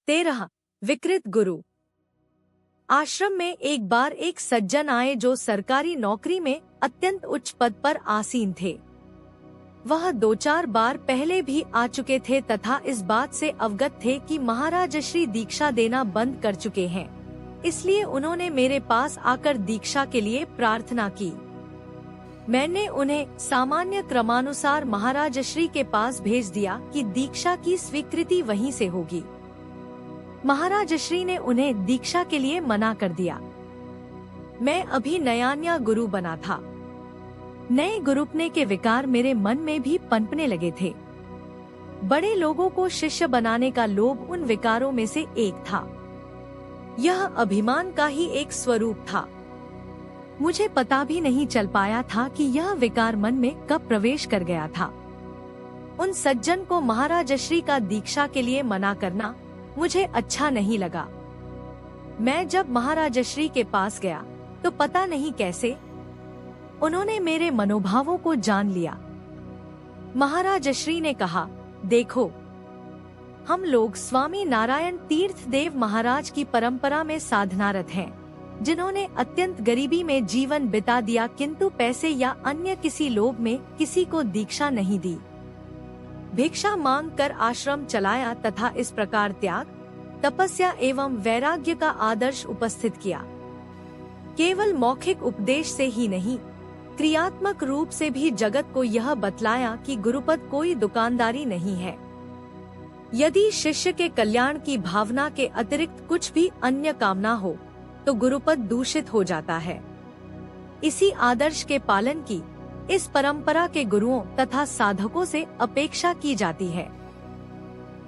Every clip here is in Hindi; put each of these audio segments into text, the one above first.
13 विकृत गुरु। आश्रम में एक बार एक सज्जन आए जो सरकारी नौकरी में अत्यंत उच्च पद पर आसीन थे। वह 2-4 बार पहले भी आ चुके थे तथा इस बात से अवगत थे कि महाराज श्री दीक्षा देना बंद कर चुके हैं। इसलिए उन्होंने मेरे पास आकर दीक्षा के लिए प्रार्थना की। मैंने उन्हें सामान्य क्रमानुसार महाराज श्री के पास भेज दिया कि दीक्षा की स्वीकृति वहीं से होगी। महाराज श्री ने उन्हें दीक्षा के लिए मना कर दिया। मैं अभी नया गुरु बना था। नए गुरुपने के विकार मेरे मन में भी पनपने लगे थे। बड़े लोगों को शिष्य बनाने का लोभ उन विकारों में से एक था। यह अभिमान का ही एक स्वरूप था। मुझे पता भी नहीं चल पाया था कि यह विकार मन में कब प्रवेश कर गया था। उन सज्जन को महाराज श्री का दीक्षा के लिए मना करना मुझे अच्छा नहीं लगा। मैं जब महाराज श्री के पास गया तो पता नहीं कैसे उन्होंने मेरे मनोभावों को जान लिया। महाराज श्री ने कहा, देखो, हम लोग स्वामी नारायण तीर्थ देव महाराज की परंपरा में साधनारत हैं, जिन्होंने अत्यंत गरीबी में जीवन बिता दिया, किंतु पैसे या अन्य किसी लोभ में किसी को दीक्षा नहीं दी। भिक्षा मांग कर आश्रम चलाया तथा इस प्रकार त्याग, तपस्या एवं वैराग्य का आदर्श उपस्थित किया। केवल मौखिक उपदेश से ही नहीं, क्रियात्मक रूप से भी जगत को यह बतलाया कि गुरुपद कोई दुकानदारी नहीं है। यदि शिष्य के कल्याण की भावना के अतिरिक्त कुछ भी अन्य कामना हो तो गुरुपद दूषित हो जाता है। इसी आदर्श के पालन की इस परंपरा के गुरुओं तथा साधकों से अपेक्षा की जाती है।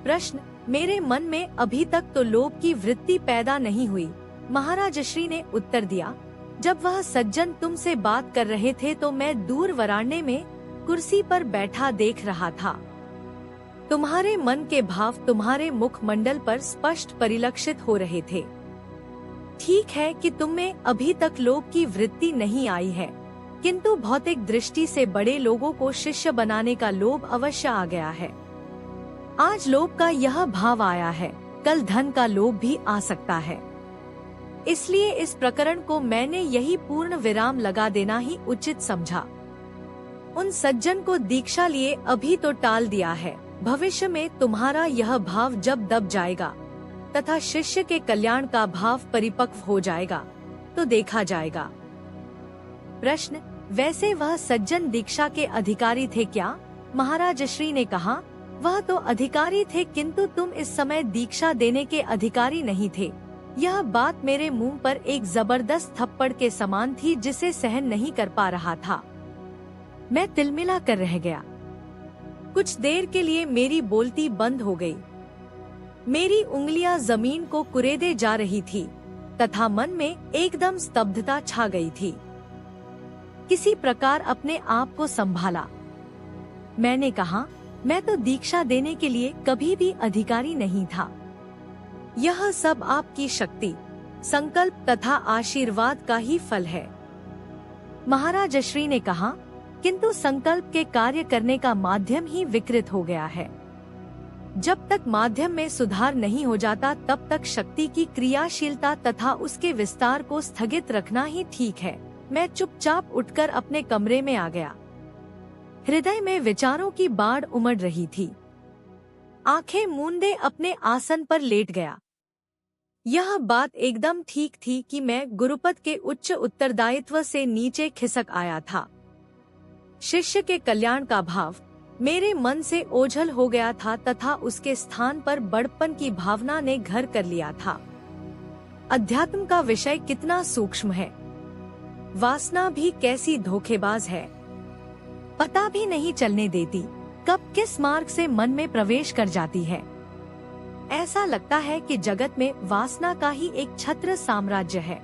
प्रश्न, मेरे मन में अभी तक तो लोभ की वृत्ति पैदा नहीं हुई। महाराज श्री ने उत्तर दिया, जब वह सज्जन तुमसे बात कर रहे थे तो मैं दूर वरांडे में कुर्सी पर बैठा देख रहा था। तुम्हारे मन के भाव तुम्हारे मुखमंडल पर स्पष्ट परिलक्षित हो रहे थे। ठीक है कि तुममें अभी तक लोभ की वृत्ति नहीं आई है, किंतु भौतिक दृष्टि से बड़े लोगों को शिष्य बनाने का लोभ अवश्य आ गया है। आज लोभ का यह भाव आया है, कल धन का लोभ भी आ सकता है। इसलिए इस प्रकरण को मैंने यही पूर्ण विराम लगा देना ही उचित समझा। उन सज्जन को दीक्षा लिए अभी तो टाल दिया है, भविष्य में तुम्हारा यह भाव जब दब जाएगा तथा शिष्य के कल्याण का भाव परिपक्व हो जाएगा तो देखा जाएगा। प्रश्न, वैसे वह सज्जन दीक्षा के अधिकारी थे क्या? महाराज श्री ने कहा, वह तो अधिकारी थे, किंतु तुम इस समय दीक्षा देने के अधिकारी नहीं थे। यह बात मेरे मुंह पर एक जबरदस्त थप्पड़ के समान थी, जिसे सहन नहीं कर पा रहा था। मैं तिलमिला कर रह गया। कुछ देर के लिए मेरी बोलती बंद हो गई। मेरी उंगलियां जमीन को कुरेदे जा रही थी तथा मन में एकदम स्तब्धता छा गई थी। किसी प्रकार अपने आप को संभाला। मैंने कहा, मैं तो दीक्षा देने के लिए कभी भी अधिकारी नहीं था। यह सब आपकी शक्ति, संकल्प तथा आशीर्वाद का ही फल है। महाराज श्री ने कहा, किंतु संकल्प के कार्य करने का माध्यम ही विकृत हो गया है। जब तक माध्यम में सुधार नहीं हो जाता तब तक शक्ति की क्रियाशीलता तथा उसके विस्तार को स्थगित रखना ही ठीक है। मैं चुपचाप उठकर अपने कमरे में आ गया। हृदय में विचारों की बाढ़ उमड़ रही थी। आंखें मूंदे अपने आसन पर लेट गया। यह बात एकदम ठीक थी कि मैं गुरुपद के उच्च उत्तरदायित्व से नीचे खिसक आया था। शिष्य के कल्याण का भाव मेरे मन से ओझल हो गया था तथा उसके स्थान पर बड़पन की भावना ने घर कर लिया था। अध्यात्म का विषय कितना सूक्ष्म है। वासना भी कैसी धोखेबाज है, पता भी नहीं चलने देती कब किस मार्ग से मन में प्रवेश कर जाती है। ऐसा लगता है कि जगत में वासना का ही एक छत्र साम्राज्य है।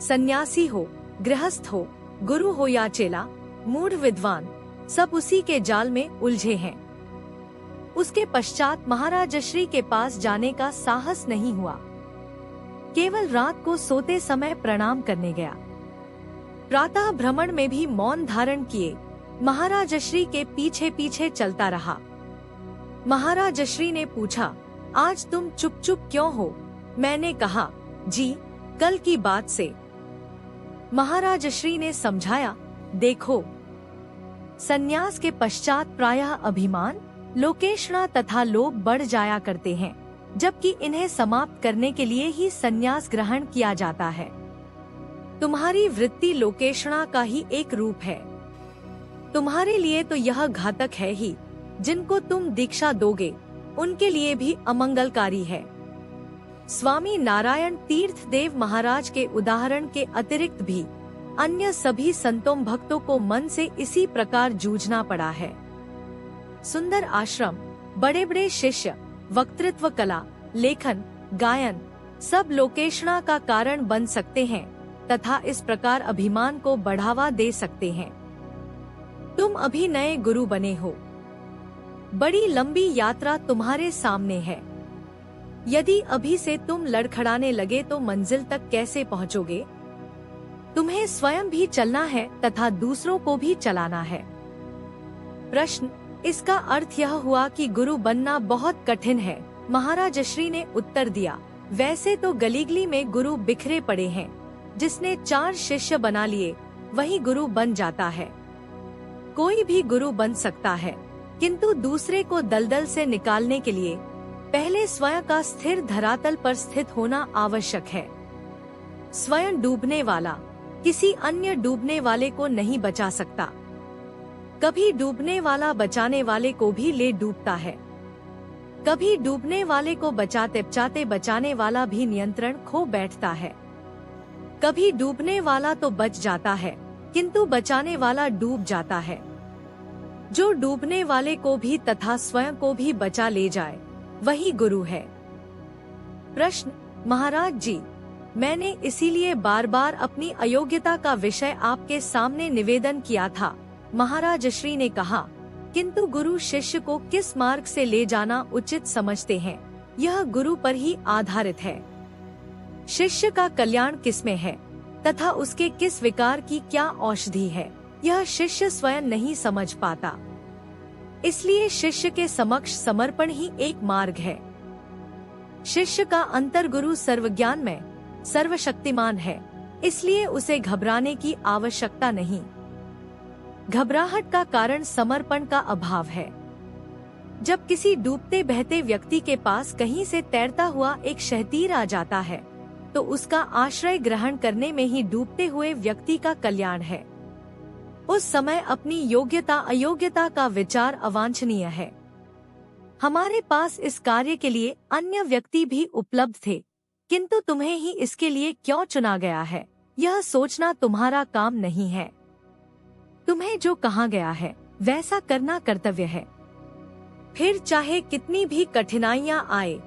सन्यासी हो, गृहस्थ हो, गुरु हो या चेला, मूढ़ विद्वान, सब उसी के जाल में उलझे हैं। उसके पश्चात महाराज श्री के पास जाने का साहस नहीं हुआ। केवल रात को सोते समय प्रणाम करने गया। प्रातः भ्रमण में भी मौन धारण किए महाराज श्री के पीछे पीछे चलता रहा। महाराज श्री ने पूछा, आज तुम चुप चुप क्यों हो? मैंने कहा, जी, कल की बात से। महाराज श्री ने समझाया, देखो, संन्यास के पश्चात प्रायः अभिमान, लोकेशना तथा लोभ बढ़ जाया करते हैं, जबकि इन्हें समाप्त करने के लिए ही संन्यास ग्रहण किया जाता है। तुम्हारी वृत्ति लोकेशना का ही एक रूप है। तुम्हारे लिए तो यह घातक है ही, जिनको तुम दीक्षा दोगे उनके लिए भी अमंगलकारी है। स्वामी नारायण तीर्थ देव महाराज के उदाहरण के अतिरिक्त भी अन्य सभी संतों भक्तों को मन से इसी प्रकार जूझना पड़ा है। सुंदर आश्रम, बड़े बड़े शिष्य, वक्तृत्व कला, लेखन, गायन सब लोकेशना का कारण बन सकते हैं तथा इस प्रकार अभिमान को बढ़ावा दे सकते हैं। तुम अभी नए गुरु बने हो, बड़ी लंबी यात्रा तुम्हारे सामने है। यदि अभी से तुम लड़खड़ाने लगे तो मंजिल तक कैसे पहुंचोगे? तुम्हें स्वयं भी चलना है तथा दूसरों को भी चलाना है। प्रश्न, इसका अर्थ यह हुआ कि गुरु बनना बहुत कठिन है? महाराज श्री ने उत्तर दिया, वैसे तो गलीगली में गुरु बिखरे पड़े हैं। जिसने 4 शिष्य बना लिए वही गुरु बन जाता है। कोई भी गुरु बन सकता है, किंतु दूसरे को दलदल से निकालने के लिए पहले स्वयं का स्थिर धरातल पर स्थित होना आवश्यक है। स्वयं डूबने वाला किसी अन्य डूबने वाले को नहीं बचा सकता। कभी डूबने वाला बचाने वाले को भी ले डूबता है। कभी डूबने वाले को बचाते बचाते बचाने वाला भी नियंत्रण खो बैठता है। कभी डूबने वाला तो बच जाता है, किंतु बचाने वाला डूब जाता है। जो डूबने वाले को भी तथा स्वयं को भी बचा ले जाए वही गुरु है। प्रश्न, महाराज जी, मैंने इसीलिए बार बार अपनी अयोग्यता का विषय आपके सामने निवेदन किया था। महाराज श्री ने कहा, किंतु गुरु शिष्य को किस मार्ग से ले जाना उचित समझते हैं, यह गुरु पर ही आधारित है। शिष्य का कल्याण किसमें है तथा उसके किस विकार की क्या औषधि है, यह शिष्य स्वयं नहीं समझ पाता। इसलिए शिष्य के समक्ष समर्पण ही एक मार्ग है। शिष्य का अंतर गुरु सर्वज्ञान में सर्वशक्तिमान है, इसलिए उसे घबराने की आवश्यकता नहीं। घबराहट का कारण समर्पण का अभाव है। जब किसी डूबते बहते व्यक्ति के पास कहीं से तैरता हुआ एक शहतीर आ जाता है, तो उसका आश्रय ग्रहण करने में ही डूबते हुए व्यक्ति का कल्याण है। उस समय अपनी योग्यता अयोग्यता का विचार अवांछनीय है। हमारे पास इस कार्य के लिए अन्य व्यक्ति भी उपलब्ध थे, किंतु तुम्हें ही इसके लिए क्यों चुना गया है, यह सोचना तुम्हारा काम नहीं है। तुम्हें जो कहा गया है वैसा करना कर्तव्य है। फिर चाहे कितनी भी कठिनाइयां आए,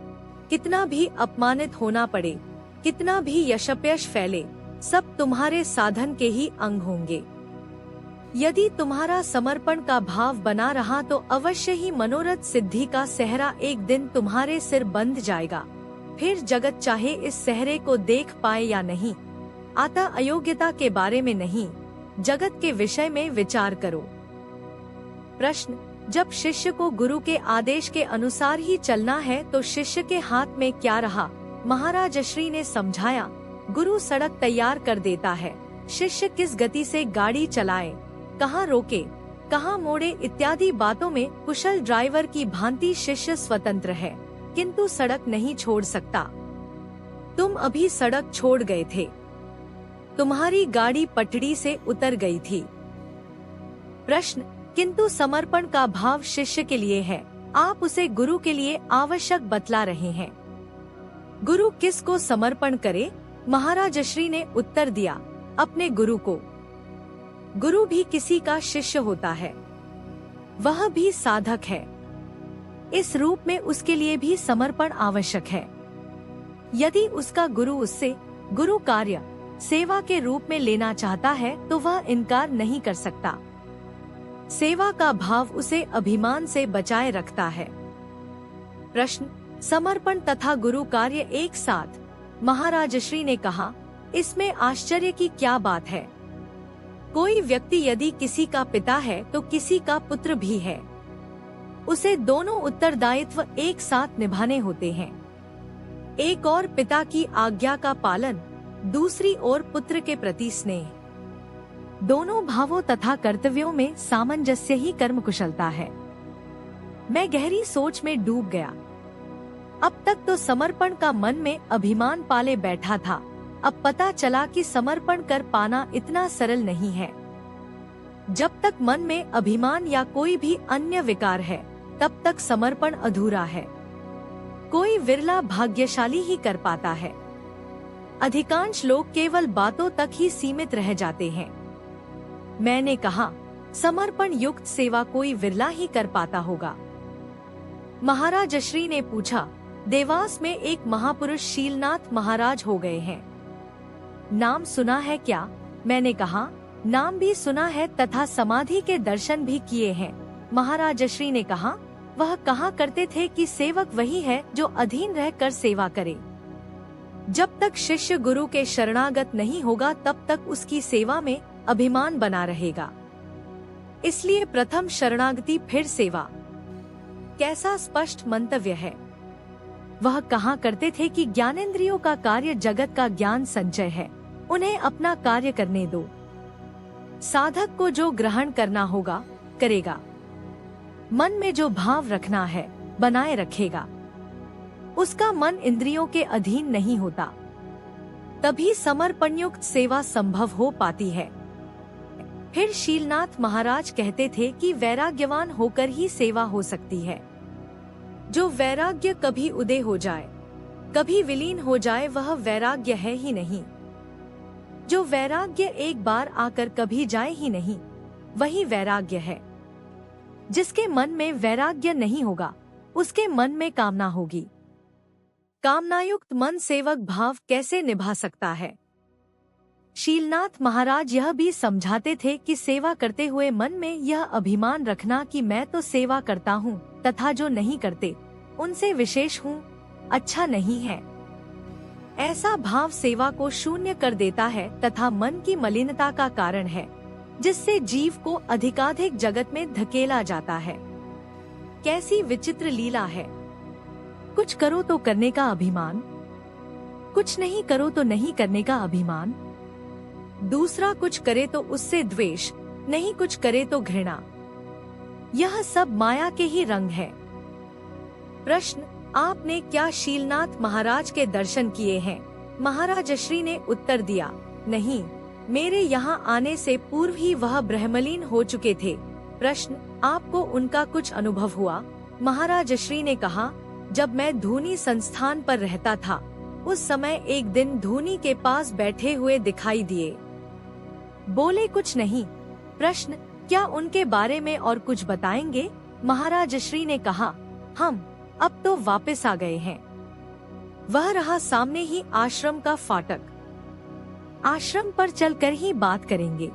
कितना भी अपमानित होना पड़े, कितना भी यशप्यश फैले, सब तुम्हारे साधन के ही अंग होंगे। यदि तुम्हारा समर्पण का भाव बना रहा तो अवश्य ही मनोरथ सिद्धि का सहरा एक दिन तुम्हारे सिर बंध जाएगा। फिर जगत चाहे इस सहरे को देख पाए या नहीं, आता अयोग्यता के बारे में नहीं, जगत के विषय में विचार करो। प्रश्न, जब शिष्य को गुरु के आदेश के अनुसार ही चलना है तो शिष्य के हाथ में क्या रहा? महाराज श्री ने समझाया, गुरु सड़क तैयार कर देता है, शिष्य किस गति से गाड़ी चलाए, कहाँ रोके, कहाँ मोड़े इत्यादि बातों में कुशल ड्राइवर की भांति शिष्य स्वतंत्र है, किंतु सड़क नहीं छोड़ सकता। तुम अभी सड़क छोड़ गए थे, तुम्हारी गाड़ी पटड़ी से उतर गई थी। प्रश्न, किंतु समर्पण का भाव शिष्य के लिए है, आप उसे गुरु के लिए आवश्यक बतला रहे हैं। गुरु किस को समर्पण करे? महाराज श्री ने उत्तर दिया, अपने गुरु को। गुरु भी किसी का शिष्य होता है, वह भी साधक है। इस रूप में उसके लिए भी समर्पण आवश्यक है। यदि उसका गुरु उससे गुरु कार्य सेवा के रूप में लेना चाहता है तो वह इनकार नहीं कर सकता। सेवा का भाव उसे अभिमान से बचाए रखता है। प्रश्न, समर्पण तथा गुरु कार्य एक साथ? महाराज श्री ने कहा, इसमें आश्चर्य की क्या बात है? कोई व्यक्ति यदि किसी का पिता है तो किसी का पुत्र भी है। उसे दोनों उत्तरदायित्व एक साथ निभाने होते हैं। एक और पिता की आज्ञा का पालन, दूसरी ओर पुत्र के प्रति स्नेह। दोनों भावों तथा कर्तव्यों में सामंजस्य ही कर्म कुशलता है। मैं गहरी सोच में डूब गया। अब तक तो समर्पण का मन में अभिमान पाले बैठा था, अब पता चला कि समर्पण कर पाना इतना सरल नहीं है। जब तक मन में अभिमान या कोई भी अन्य विकार है, तब तक समर्पण अधूरा है। कोई विरला भाग्यशाली ही कर पाता है। अधिकांश लोग केवल बातों तक ही सीमित रह जाते हैं। मैंने कहा, समर्पण युक्त सेवा कोई विरला ही कर पाता होगा। महाराज श्री ने पूछा, देवास में एक महापुरुष शीलनाथ महाराज हो गए हैं, नाम सुना है क्या? मैंने कहा, नाम भी सुना है तथा समाधि के दर्शन भी किए हैं। महाराज श्री ने कहा, वह कहा करते थे कि सेवक वही है जो अधीन रहकर सेवा करे। जब तक शिष्य गुरु के शरणागत नहीं होगा तब तक उसकी सेवा में अभिमान बना रहेगा। इसलिए प्रथम शरणागति फिर सेवा। कैसा स्पष्ट मंतव्य है। वह कहा करते थे कि ज्ञानेंद्रियों का कार्य जगत का ज्ञान संचय है, उन्हें अपना कार्य करने दो। साधक को जो ग्रहण करना होगा करेगा, मन में जो भाव रखना है बनाए रखेगा। उसका मन इंद्रियों के अधीन नहीं होता, तभी समर्पणयुक्त सेवा संभव हो पाती है। फिर शीलनाथ महाराज कहते थे कि वैराग्यवान होकर ही सेवा हो सकती है। जो वैराग्य कभी उदय हो जाए, कभी विलीन हो जाए, वह वैराग्य है ही नहीं। जो वैराग्य एक बार आकर कभी जाए ही नहीं, वही वैराग्य है। जिसके मन में वैराग्य नहीं होगा, उसके मन में कामना होगी। कामनायुक्त मन सेवक भाव कैसे निभा सकता है? शीलनाथ महाराज यह भी समझाते थे कि सेवा करते हुए मन में यह अभिमान रखना कि मैं तो सेवा करता हूँ तथा जो नहीं करते उनसे विशेष हूँ, अच्छा नहीं है। ऐसा भाव सेवा को शून्य कर देता है तथा मन की मलिनता का कारण है, जिससे जीव को अधिकाधिक जगत में धकेला जाता है। कैसी विचित्र लीला है। कुछ करो तो करने का अभिमान, कुछ नहीं करो तो नहीं करने का अभिमान। दूसरा कुछ करे तो उससे द्वेष, नहीं कुछ करे तो घृणा। यह सब माया के ही रंग है। प्रश्न, आपने क्या शीलनाथ महाराज के दर्शन किए हैं? महाराज श्री ने उत्तर दिया, नहीं, मेरे यहाँ आने से पूर्व ही वह ब्रह्मलीन हो चुके थे। प्रश्न, आपको उनका कुछ अनुभव हुआ? महाराज श्री ने कहा, जब मैं धूनी संस्थान पर रहता था, उस समय एक दिन धूनी के पास बैठे हुए दिखाई दिए। बोले कुछ नहीं। प्रश्न, क्या उनके बारे में और कुछ बताएंगे? महाराज श्री ने कहा, हम अब तो वापस आ गए हैं। वह रहा सामने ही आश्रम का फाटक। आश्रम पर चलकर ही बात करेंगे।